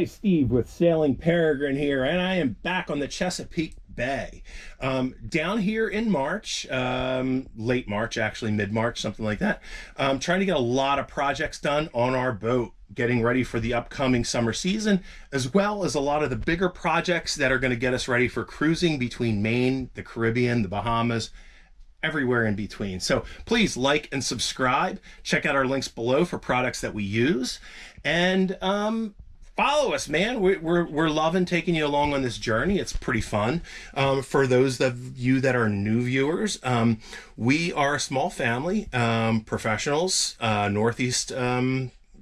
Steve with Sailing Peregrine here, and I am back on the Chesapeake Bay. Down here in March, late March, actually mid-March, something like that. Trying to get a lot of projects done on our boat, getting ready for the upcoming summer season, as well as a lot of the bigger projects that are going to get us ready for cruising between Maine, the Caribbean, the Bahamas, everywhere in between. So please like and subscribe. Check out our links below for products that we use, and follow us, man. We're loving taking you along on this journey. It's pretty fun. For those of you that are new viewers, we are a small family, professionals, Northeast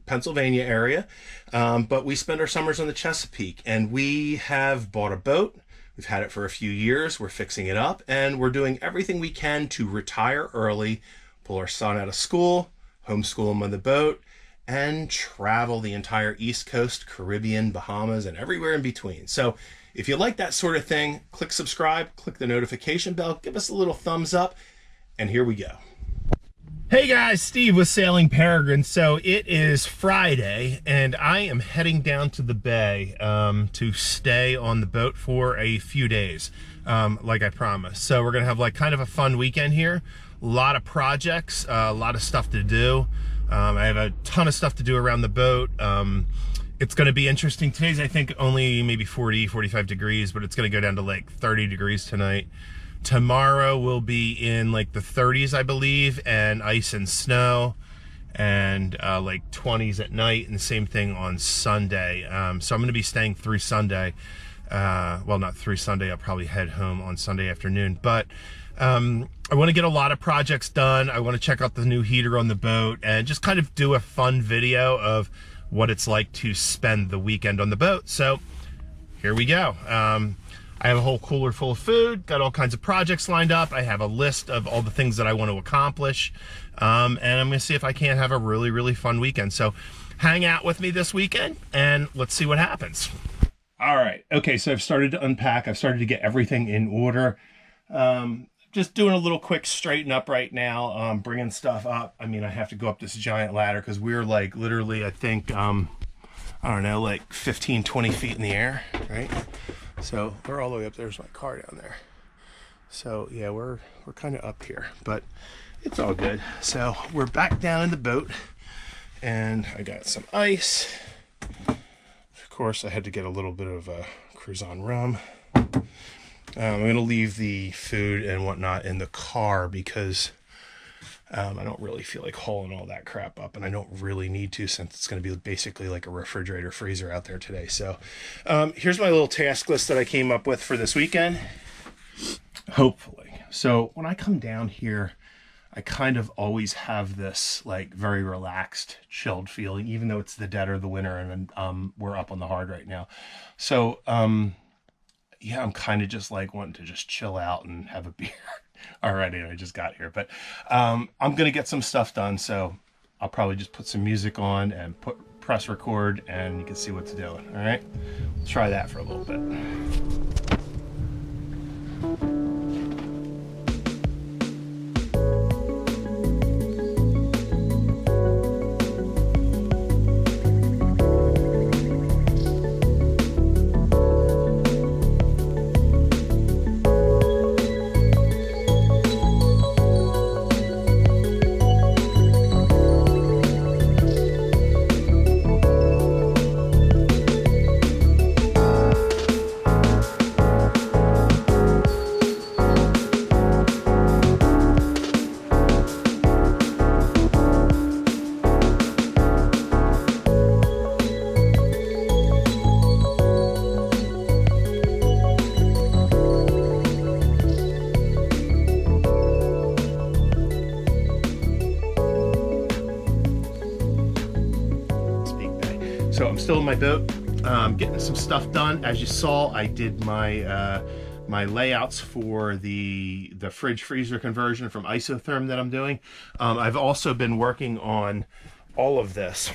Pennsylvania area, but we spend our summers on the Chesapeake, and we have bought a boat. We've had it for a few years. We're fixing it up, and we're doing everything we can to retire early, pull our son out of school, homeschool him on the boat, and travel the entire East Coast, Caribbean, Bahamas, and everywhere in between. So if you like that sort of thing, click subscribe, click the notification bell, give us a little thumbs up, and here we go. Hey guys, Steve with Sailing Peregrine. So it is Friday, and I am heading down to the bay to stay on the boat for a few days, like I promised. So we're gonna have like kind of a fun weekend here. A lot of projects, a lot of stuff to do. I have a ton of stuff to do around the boat. It's gonna be interesting. Today's, I think, only maybe 40, 45 degrees, but it's gonna go down to like 30 degrees tonight. Tomorrow will be in like the 30s, I believe, and ice and snow, and like 20s at night, and the same thing on Sunday. So I'm going to be staying through Sunday. Well, not through Sunday. I'll probably head home on Sunday afternoon. But I want to get a lot of projects done. I want to check out the new heater on the boat and just kind of do a fun video of what it's like to spend the weekend on the boat. So here we go. I have a whole cooler full of food, got all kinds of projects lined up. I have a list of all the things that I want to accomplish. And I'm gonna see if I can't have a really, really fun weekend. So hang out with me this weekend and let's see what happens. All right, okay, so I've started to unpack. I've started to get everything in order. Just doing a little quick straighten up right now, bringing stuff up. I mean, I have to go up this giant ladder because we're like literally, I think, I don't know, like 15, 20 feet in the air, right? So we're all the way up. There's my car down there. So yeah, we're kind of up here, but it's all good. So we're back down in the boat, and I got some ice. Of course, I had to get a little bit of Cruzan rum. I'm gonna leave the food and whatnot in the car because I don't really feel like hauling all that crap up, and I don't really need to since it's going to be basically like a refrigerator freezer out there today. So here's my little task list that I came up with for this weekend, hopefully. So when I come down here, I kind of always have this like very relaxed, chilled feeling, even though it's the dead of the winter and we're up on the hard right now. So yeah, I'm kind of just like wanting to just chill out and have a beer. Already, I just got here, but I'm gonna get some stuff done, so I'll probably just put some music on and press record, and you can see what to do. All right, let's try that for a little bit. So I'm still in my boat, getting some stuff done. As you saw, I did my my layouts for the fridge freezer conversion from Isotherm that I'm doing. I've also been working on all of this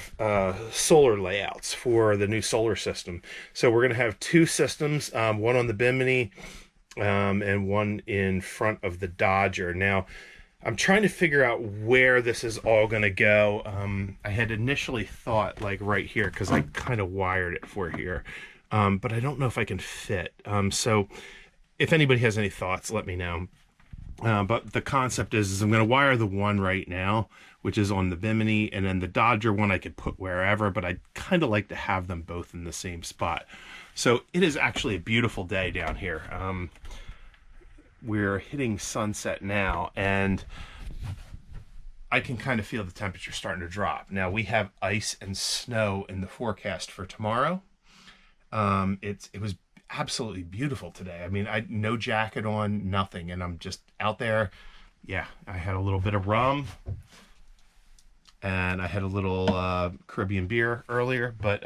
solar layouts for the new solar system. So we're gonna have two systems, one on the Bimini and one in front of the Dodger. Now, I'm trying to figure out where this is all going to go. I had initially thought like right here because I kind of wired it for here, but I don't know if I can fit. So if anybody has any thoughts, let me know. But the concept is I'm going to wire the one right now, which is on the Bimini, and then the Dodger one I could put wherever, but I'd kind of like to have them both in the same spot. So it is actually a beautiful day down here. We're hitting sunset now, and I can kind of feel the temperature starting to drop. Now we have ice and snow in the forecast for tomorrow. It was absolutely beautiful today. I mean, no jacket on, nothing, and I'm just out there. Yeah, I had a little bit of rum, and I had a little Caribbean beer earlier, but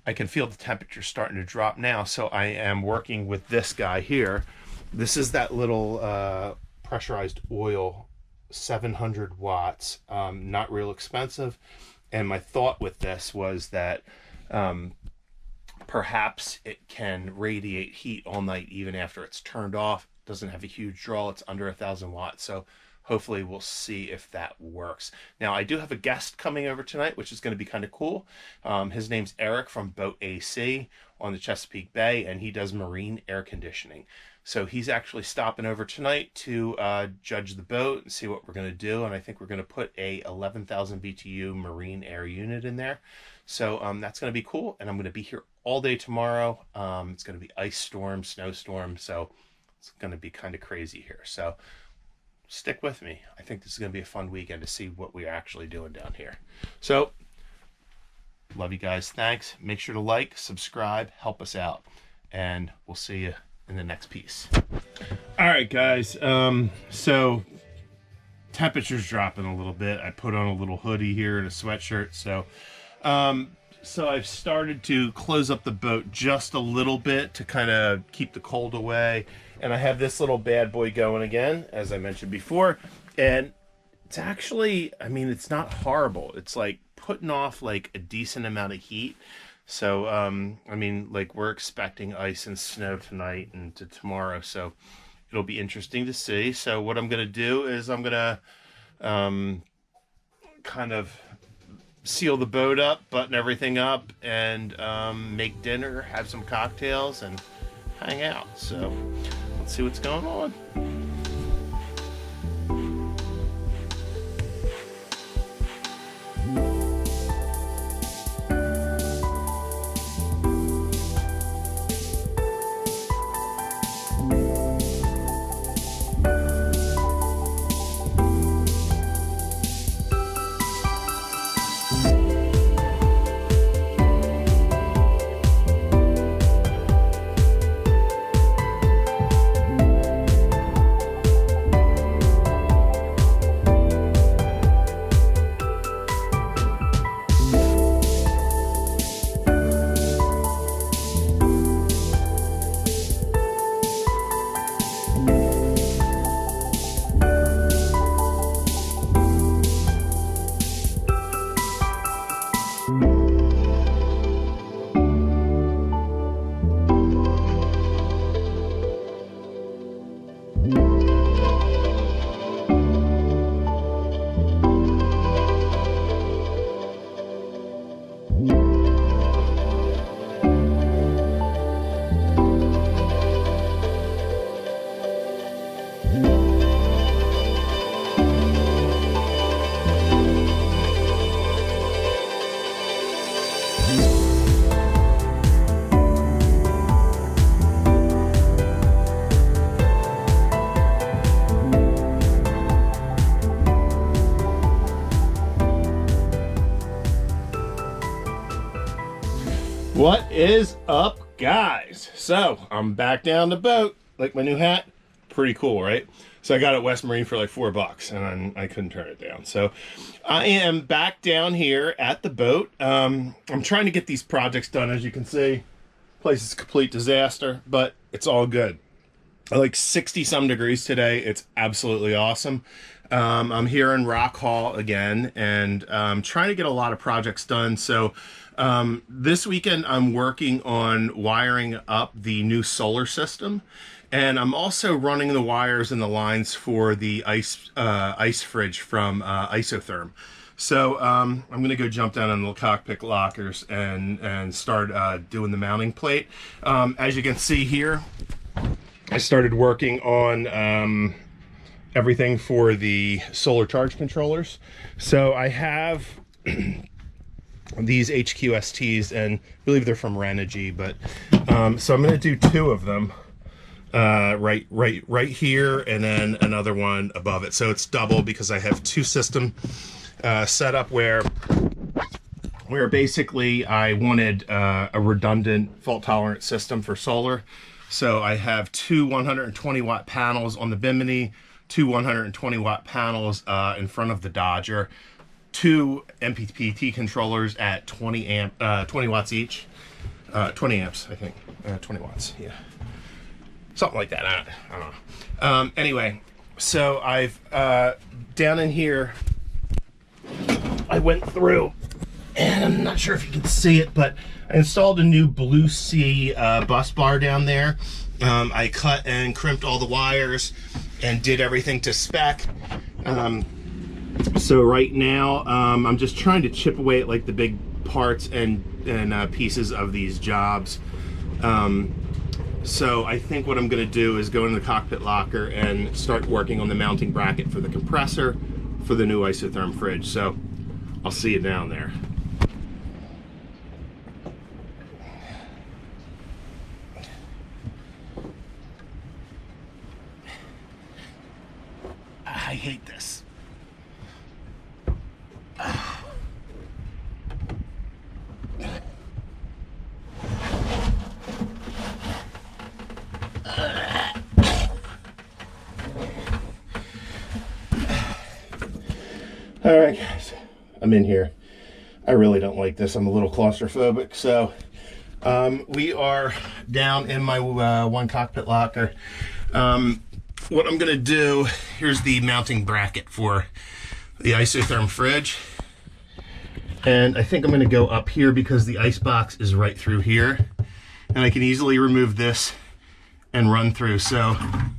I can feel the temperature starting to drop now. So I am working with this guy here. This is that little pressurized oil, 700 watts, not real expensive. And my thought with this was that perhaps it can radiate heat all night even after it's turned off. It doesn't have a huge draw. It's under 1,000 watts. So hopefully we'll see if that works. Now I do have a guest coming over tonight, which is going to be kind of cool. His name's Eric from Boat AC on the Chesapeake Bay, and he does marine air conditioning. So he's actually stopping over tonight to judge the boat and see what we're going to do. And I think we're going to put a 11,000 BTU marine air unit in there. So that's going to be cool. And I'm going to be here all day tomorrow. It's going to be ice storm, snowstorm. So it's going to be kind of crazy here. So stick with me. I think this is going to be a fun weekend to see what we're actually doing down here. So love you guys. Thanks. Make sure to like, subscribe, help us out. And we'll see you in the next piece. All right, guys. So temperature's dropping a little bit. I put on a little hoodie here and a sweatshirt. So I've started to close up the boat just a little bit to kind of keep the cold away. And I have this little bad boy going again, as I mentioned before. And it's actually, I mean, it's not horrible. It's like putting off like a decent amount of heat. So, I mean, like we're expecting ice and snow tonight and to tomorrow. So it'll be interesting to see. So what I'm going to do is I'm going to kind of seal the boat up, button everything up, and make dinner, have some cocktails, and hang out. So let's see what's going on. What is up, guys? So I'm back down the boat. Like my new hat, pretty cool, right? So I got it at West Marine for like $4 and I couldn't turn it down. So I am back down here at the boat. I'm trying to get these projects done. As you can see, place is a complete disaster, but it's all good. Like 60 some degrees today. It's absolutely awesome. I'm here in Rock Hall again, and trying to get a lot of projects done. So this weekend I'm working on wiring up the new solar system, And I'm also running the wires and the lines for the ice fridge from Isotherm. So I'm going to go jump down in the cockpit lockers and start doing the mounting plate. As you can see here, I started working on everything for the solar charge controllers. So I have these HQSTs, and I believe they're from Renogy, but so I'm going to do 2 of them. Right here, and then another one above it. So it's double because I have 2 system set up where basically I wanted a redundant fault tolerant system for solar. So I have 2 120 watt panels on the Bimini, 2 120 watt panels in front of the Dodger, 2 MPPT controllers at 20 watts each, 20 amps, I think, 20 watts, yeah. Something like that, I don't know. Anyway, so I've, down in here, I went through, and I'm not sure if you can see it, but I installed a new Blue Sea bus bar down there. I cut and crimped all the wires and did everything to spec. So right now, I'm just trying to chip away at like the big parts and pieces of these jobs. So I think what I'm going to do is go in the cockpit locker and start working on the mounting bracket for the compressor for the new Isotherm fridge. So I'll see you down there. I hate this. All right, guys, I'm in here. I really don't like this. I'm a little claustrophobic. So we are down in my one cockpit locker. What I'm gonna do, here's the mounting bracket for the Isotherm fridge. And I think I'm gonna go up here because the ice box is right through here. And I can easily remove this and run through. So I'm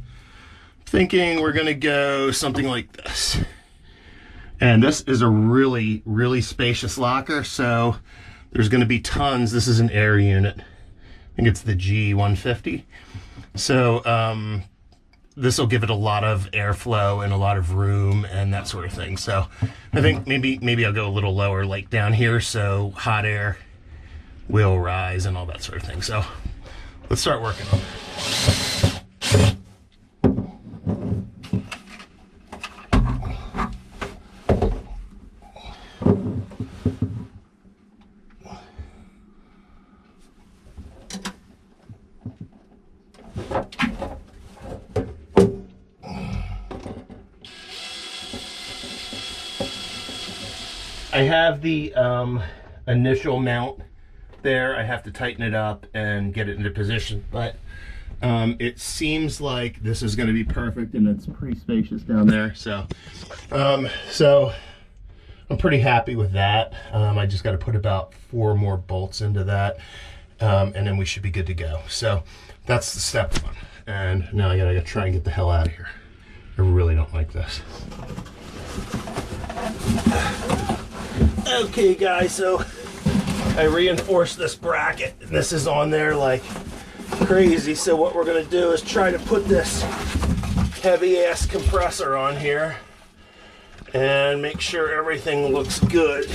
thinking we're gonna go something like this. And this is a really, really spacious locker, so there's going to be tons. This is an air unit. I think it's the G150. So this will give it a lot of airflow and a lot of room and that sort of thing. So I think maybe I'll go a little lower, like down here, so hot air will rise and all that sort of thing. So let's start working on it. I have the initial mount there. I have to tighten it up and get it into position, but it seems like this is going to be perfect, and it's pretty spacious down there. So so I'm pretty happy with that. I just got to put about 4 more bolts into that, and then we should be good to go. So that's the step 1. And now I gotta try and get the hell out of here. I really don't like this. Okay guys, so I reinforced this bracket, and this is on there like crazy. So what we're gonna do is try to put this heavy ass compressor on here and make sure everything looks good.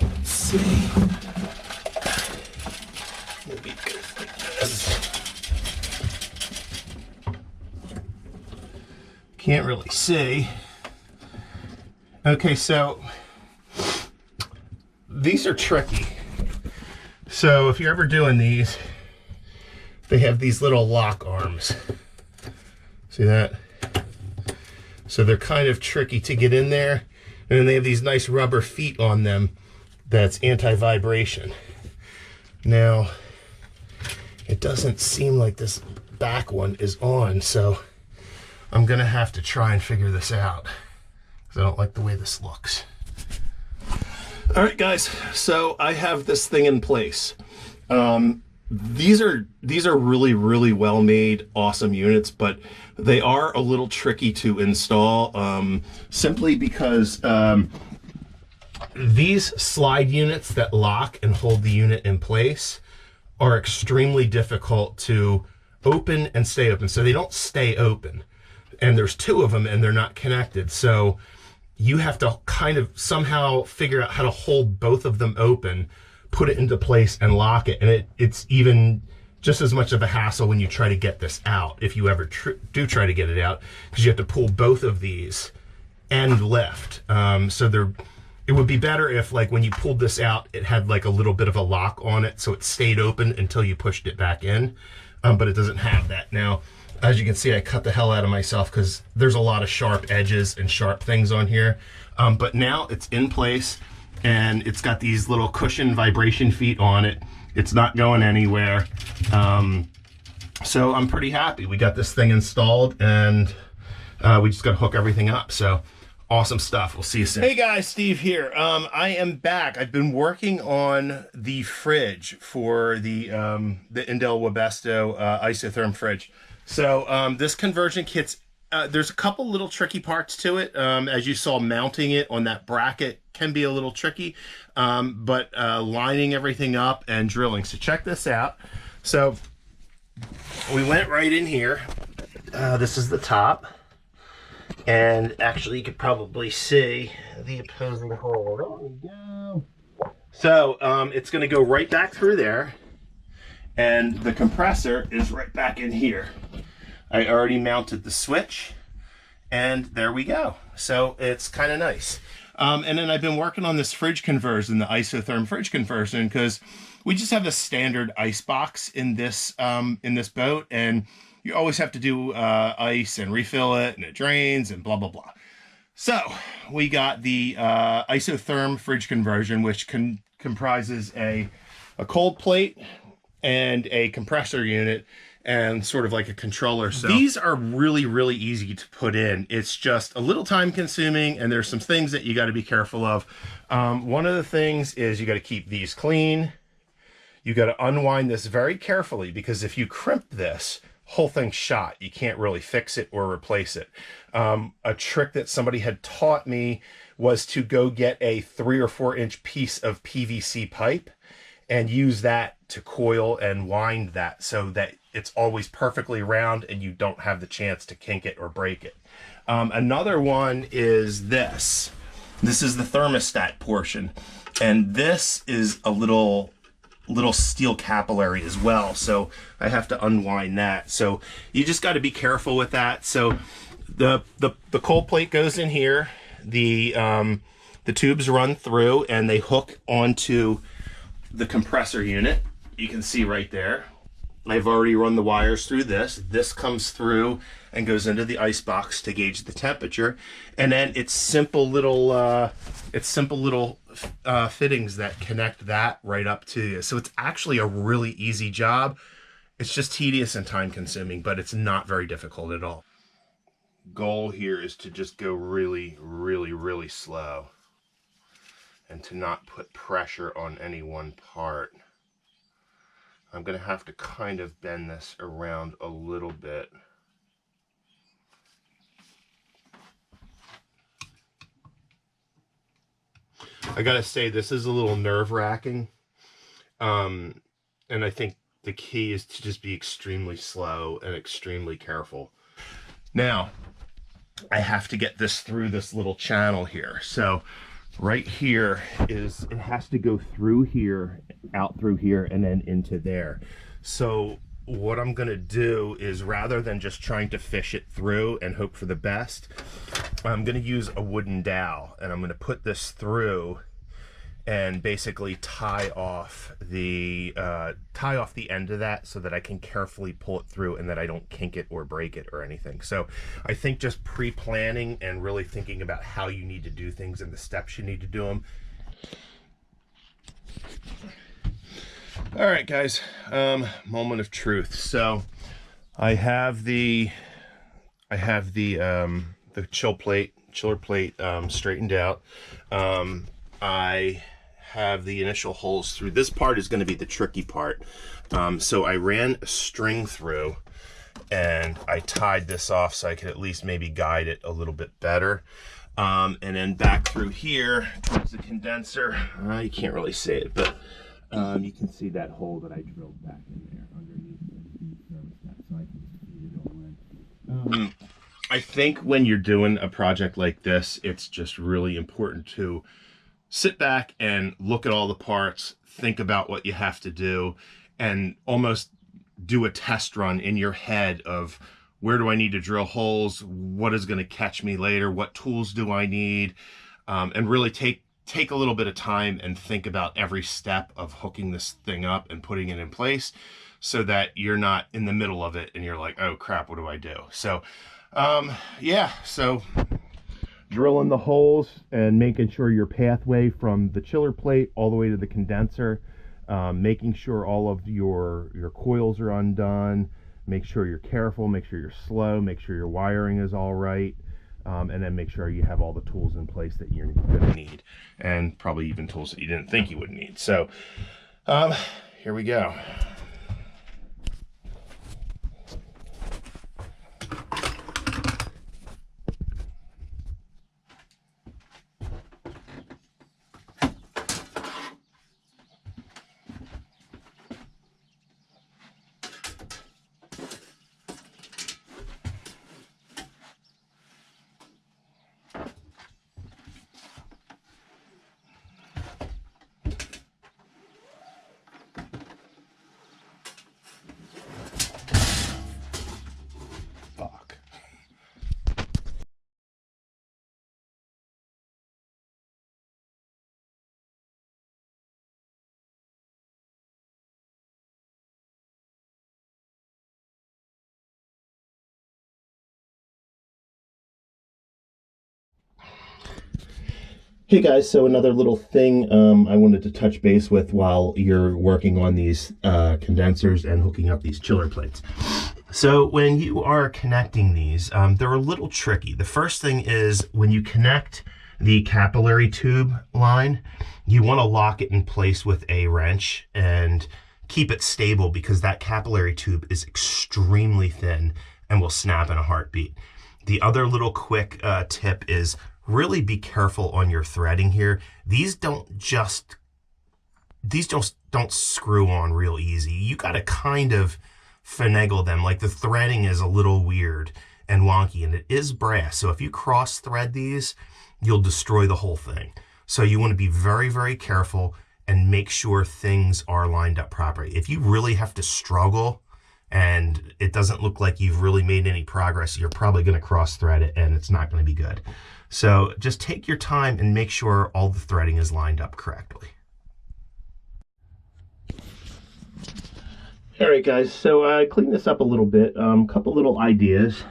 Let's see. Maybe go like this. Can't really see. Okay, so these are tricky. So if you're ever doing these, they have these little lock arms. See that? So they're kind of tricky to get in there. And then they have these nice rubber feet on them that's anti-vibration. Now, it doesn't seem like this back one is on, so I'm gonna have to try and figure this out, because I don't like the way this looks. All right, guys, so I have this thing in place. These are really well made, awesome units, but they are a little tricky to install, simply because these slide units that lock and hold the unit in place are extremely difficult to open and stay open. So they don't stay open, and there's two of them and they're not connected. So you have to kind of somehow figure out how to hold both of them open, put it into place and lock it. And it's even just as much of a hassle when you try to get this out, if you ever do try to get it out, because you have to pull both of these and lift. It would be better if, like, when you pulled this out, it had like a little bit of a lock on it, so it stayed open until you pushed it back in, but it doesn't have that. Now, as you can see, I cut the hell out of myself because there's a lot of sharp edges and sharp things on here, but now it's in place, and it's got these little cushion vibration feet on it. It's not going anywhere, so I'm pretty happy. We got this thing installed, and we just got to hook everything up. So awesome stuff. We'll see you soon. Hey guys, Steve here. I am back. I've been working on the fridge for the Indel Webesto Isotherm Fridge. So this conversion kit's, there's a couple little tricky parts to it. As you saw, mounting it on that bracket can be a little tricky, but lining everything up and drilling. So check this out. So we went right in here. This is the top. And actually, you could probably see the opposing hole. There we go. So it's going to go right back through there, and the compressor is right back in here. I already mounted the switch, and there we go. So it's kind of nice. And then I've been working on this fridge conversion, the Isotherm Fridge conversion, because we just have a standard ice box in this boat, and you always have to do ice and refill it, and it drains and blah, blah, blah. So we got the Isotherm Fridge conversion, which comprises a cold plate and a compressor unit and sort of like a controller. So these are really easy to put in. It's just a little time consuming, and there's some things that you got to be careful of. One of the things is you got to keep these clean. You got to unwind this very carefully, because if you crimp this, whole thing's shot. You can't really fix it or replace it. A trick that somebody had taught me was to go get a 3 or 4 inch piece of PVC pipe and use that to coil and wind that, so that it's always perfectly round and you don't have the chance to kink it or break it. Another one is this. This is the thermostat portion, and this is a little steel capillary as well, so I have to unwind that. So you just got to be careful with that. So the cold plate goes in here, the tubes run through, and they hook onto the compressor unit. You can see right there, I've already run the wires through this. This comes through and goes into the ice box to gauge the temperature, and then it's simple little fittings that connect that right up to you. So it's actually a really easy job. It's just tedious and time consuming, but it's not very difficult at all. Goal here is to just go really slow, and to not put pressure on any one part. I'm going to have to kind of bend this around a little bit. I gotta say, this is a little nerve-wracking, and I think the key is to just be extremely slow and extremely careful. Now, I have to get this through this little channel here. So right here is, it has to go through here, out through here, and then into there. So what I'm gonna do is, rather than just trying to fish it through and hope for the best, I'm gonna use a wooden dowel, and I'm gonna put this through and basically tie off the end of that, so that I can carefully pull it through and that I don't kink it or break it or anything. So I think just pre-planning and really thinking about how you need to do things and the steps you need to do them. All right, guys, moment of truth. So I have the chiller plate straightened out. I have the initial holes through. This part is going to be the tricky part. So I ran a string through and I tied this off so I could at least maybe guide it a little bit better. And then back through here towards the condenser, you can't really see it, but you can see that hole that I drilled back in there underneath the thermostat, so I can just feed it all in. I think when you're doing a project like this, it's just really important to sit back and look at all the parts, think about what you have to do, and almost do a test run in your head of where do I need to drill holes, what is going to catch me later, what tools do I need, and really take a little bit of time and think about every step of hooking this thing up and putting it in place so that you're not in the middle of it and you're like, oh crap, what do I do? So yeah, so drilling the holes and making sure your pathway from the chiller plate all the way to the condenser, making sure all of your coils are undone, make sure you're careful, make sure you're slow, make sure your wiring is all right, and then make sure you have all the tools in place that you're going to need, and probably even tools that you didn't think you would need. So here we go. Hey guys, so another little thing I wanted to touch base with while you're working on these condensers and hooking up these chiller plates. So when you are connecting these, they're a little tricky. The first thing is when you connect the capillary tube line, you want to lock it in place with a wrench and keep it stable because that capillary tube is extremely thin and will snap in a heartbeat. The other little quick tip is really be careful on your threading here. These don't screw on real easy. You got to kind of finagle them. Like the threading is a little weird and wonky, and it is brass. So if you cross thread these, you'll destroy the whole thing. So you want to be very, very careful and make sure things are lined up properly. If you really have to struggle and it doesn't look like you've really made any progress, you're probably going to cross thread it and it's not going to be good. So just take your time and make sure all the threading is lined up correctly. All right, guys, so I cleaned this up a little bit. Couple little ideas.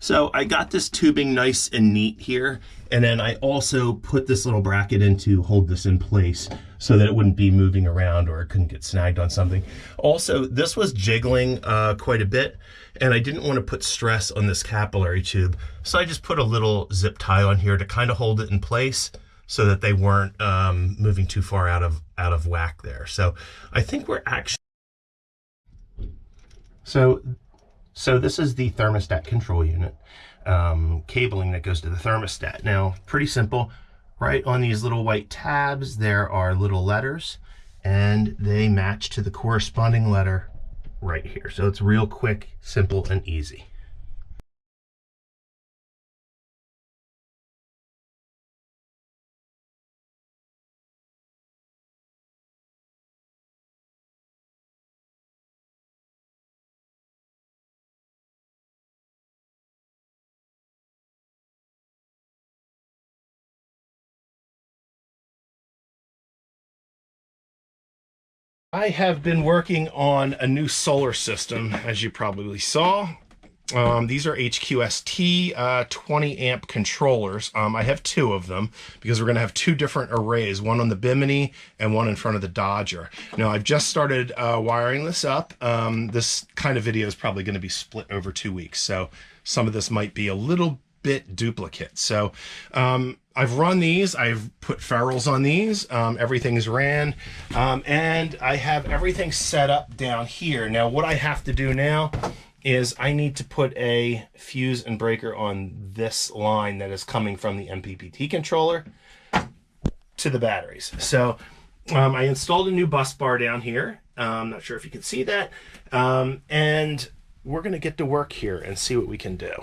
So I got this tubing nice and neat here, and then I also put this little bracket in to hold this in place so that it wouldn't be moving around or it couldn't get snagged on something. Also, this was jiggling quite a bit, and I didn't want to put stress on this capillary tube, so I just put a little zip tie on here to kind of hold it in place so that they weren't moving too far out of whack there. So I think we're actually... So this is the thermostat control unit, cabling that goes to the thermostat. Now, pretty simple. Right on these little white tabs, there are little letters, and they match to the corresponding letter right here. So it's real quick, simple, and easy. I have been working on a new solar system, as you probably saw. These are HQST 20 amp controllers. I have two of them because we're going to have two different arrays, one on the Bimini and one in front of the Dodger. Now, I've just started wiring this up. This kind of video is probably going to be split over 2 weeks, so some of this might be a little bit duplicate. So I've run these. I've put ferrules on these. Everything's ran. And I have everything set up down here. Now, what I have to do now is I need to put a fuse and breaker on this line that is coming from the MPPT controller to the batteries. So I installed a new bus bar down here. I'm not sure if you can see that. And we're going to get to work here and see what we can do.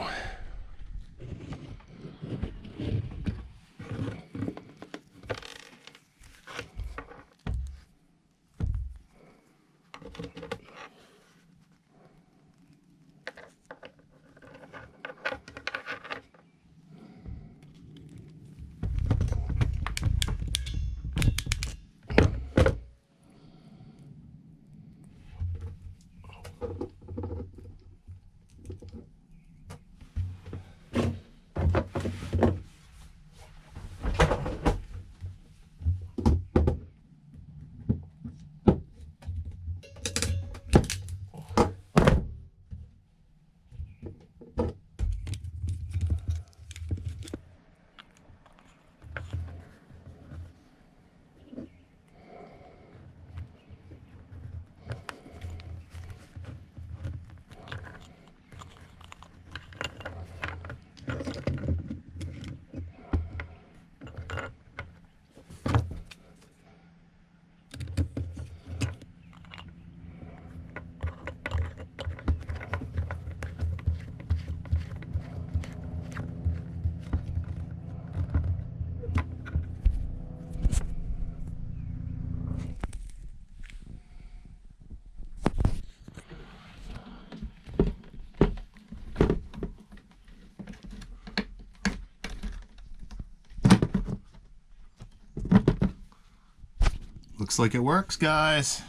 Looks like it works, guys.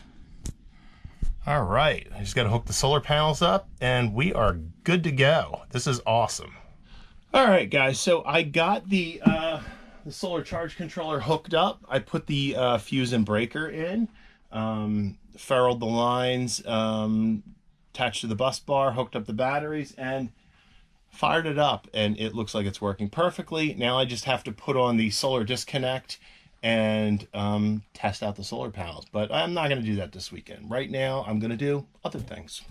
All right, I just got to hook the solar panels up and we are good to go. This is awesome. All right, guys, so I got the solar charge controller hooked up. I put the fuse and breaker in, ferruled the lines, attached to the bus bar, hooked up the batteries, and fired it up, and it looks like it's working perfectly. Now I just have to put on the solar disconnect and test out the solar panels, but I'm not going to do that this weekend. Right now I'm going to do other things.